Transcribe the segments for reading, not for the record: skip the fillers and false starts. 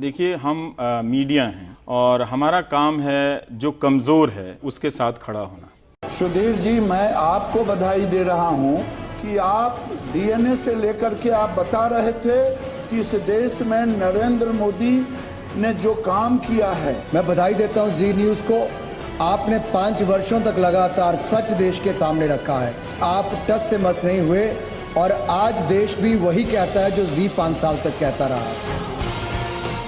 देखिए हम मीडिया हैं और हमारा काम है जो कमज़ोर है उसके साथ खड़ा होना। सुधीर जी, मैं आपको बधाई दे रहा हूं कि आप डीएनए से लेकर के आप बता रहे थे कि इस देश में नरेंद्र मोदी ने जो काम किया है। मैं बधाई देता हूं जी न्यूज़ को। आपने 5 वर्षों तक लगातार सच देश के सामने रखा है। आप टस से मस नहीं हुए और आज देश भी वही कहता है जो जी 5 साल तक कहता रहा।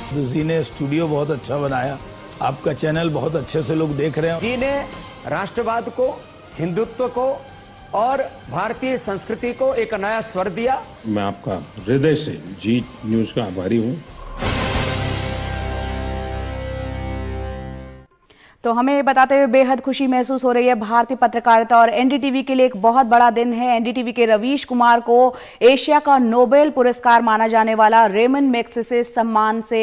तो जी ने स्टूडियो बहुत अच्छा बनाया, आपका चैनल बहुत अच्छे से लोग देख रहे हैं। जी ने राष्ट्रवाद को, हिंदुत्व को और भारतीय संस्कृति को एक नया स्वर दिया। मैं आपका हृदय से जी न्यूज़ का आभारी हूँ। तो हमें बताते हुए बेहद खुशी महसूस हो रही है। भारतीय पत्रकारिता और एनडीटीवी के लिए एक बहुत बड़ा दिन है। एनडीटीवी के रवीश कुमार को एशिया का नोबेल पुरस्कार माना जाने वाला रेमन मैग्सेसे सम्मान से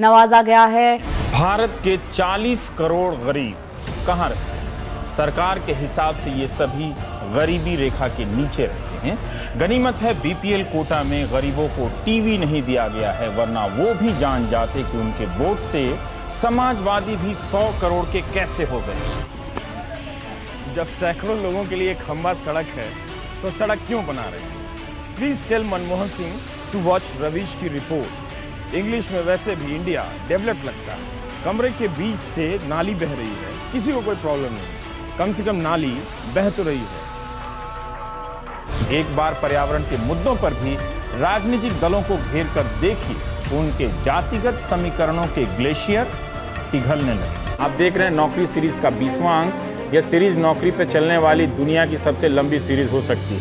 नवाजा गया है। भारत के 40 करोड़ गरीब कहाँ रहते हैं? सरकार के हिसाब से ये सभी गरीबी रेखा के नीचे रहते हैं। गनीमत है बीपीएल कोटा में गरीबों को टीवी नहीं दिया गया है, वरना वो भी जान जाते कि उनके वोट से समाजवादी भी 100 करोड़ के कैसे हो गए। जब सैकड़ों लोगों के लिए एक खंबा सड़क है तो सड़क क्यों बना रहे हैं? Please tell Manmohan Singh to watch Ravish की रिपोर्ट। इंग्लिश में वैसे भी इंडिया डेवलप लगता है। कमरे के बीच से नाली बह रही है, किसी को कोई प्रॉब्लम नहीं, कम से कम नाली बह तो रही है। एक बार पर्यावरण के मुद्दों पर भी राजनीतिक दलों को घेर कर देखिए, उनके जातिगत समीकरणों के ग्लेशियर पिघलने लगे। आप देख रहे हैं नौकरी सीरीज का 20वां अंक। यह सीरीज नौकरी पे चलने वाली दुनिया की सबसे लंबी सीरीज हो सकती है।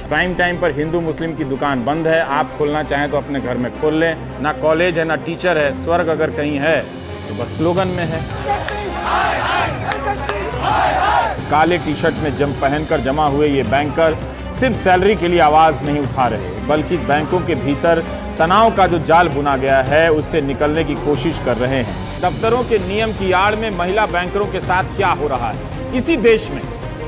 प्राइम टाइम पर हिंदू मुस्लिम की दुकान बंद है। आप खोलना चाहें तो अपने घर में खोल लें। ना कॉलेज है ना टीचर है। स्वर्ग अगर कहीं है तो बस स्लोगन में है। काले टी शर्ट में पहनकर जमा हुए ये बैंकर सिर्फ सैलरी के लिए आवाज नहीं उठा रहे, बल्कि बैंकों के भीतर तनाव का जो जाल बुना गया है उससे निकलने की कोशिश कर रहे हैं। दफ्तरों के नियम की आड़ में महिला बैंकरों के साथ क्या हो रहा है? इसी देश में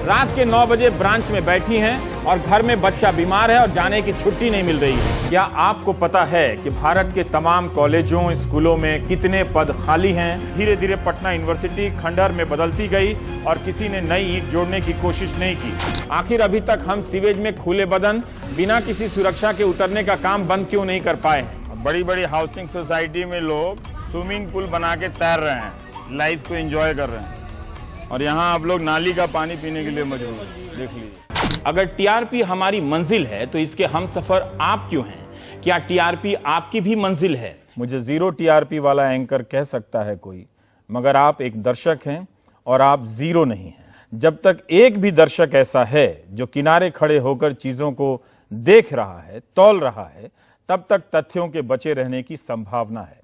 रात के 9 बजे ब्रांच में बैठी हैं और घर में बच्चा बीमार है और जाने की छुट्टी नहीं मिल रही है। क्या आपको पता है कि भारत के तमाम कॉलेजों स्कूलों में कितने पद खाली हैं? धीरे धीरे पटना यूनिवर्सिटी खंडहर में बदलती गई और किसी ने नई ईंट जोड़ने की कोशिश नहीं की। आखिर अभी तक हम सीवेज में खुले बदन बिना किसी सुरक्षा के उतरने का काम बंद क्यों नहीं कर पाए? बड़ी बड़ी हाउसिंग सोसाइटी में लोग स्विमिंग पूल बना के तैर रहे हैं, लाइफ को एंजॉय कर रहे हैं, और यहाँ आप लोग नाली का पानी पीने के लिए मजबूर हैं। देख लीजिए। अगर टीआरपी हमारी मंजिल है तो इसके हम सफर आप क्यों हैं? क्या टीआरपी आपकी भी मंजिल है? मुझे 0 टीआरपी वाला एंकर कह सकता है कोई, मगर आप एक दर्शक हैं और आप 0 नहीं हैं। जब तक एक भी दर्शक ऐसा है जो किनारे खड़े होकर चीजों को देख रहा है, तौल रहा है, तब तक तथ्यों के बचे रहने की संभावना है।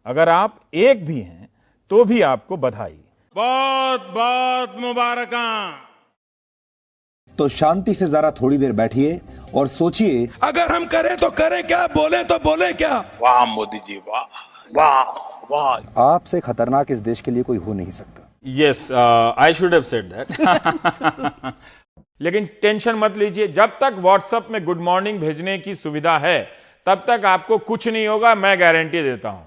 अगर आप एक भी हैं तो भी आपको बधाई। बहुत बहुत मुबारकां। तो शांति से जरा थोड़ी देर बैठिए और सोचिए, अगर हम करें तो करें क्या, बोले तो बोले क्या। वाह मोदी जी, वाह वाह वाह। आपसे खतरनाक इस देश के लिए कोई हो नहीं सकता। Yes, I should have said that. लेकिन टेंशन मत लीजिए, जब तक व्हाट्सएप में गुड मॉर्निंग भेजने की सुविधा है तब तक आपको कुछ नहीं होगा, मैं गारंटी देता हूं।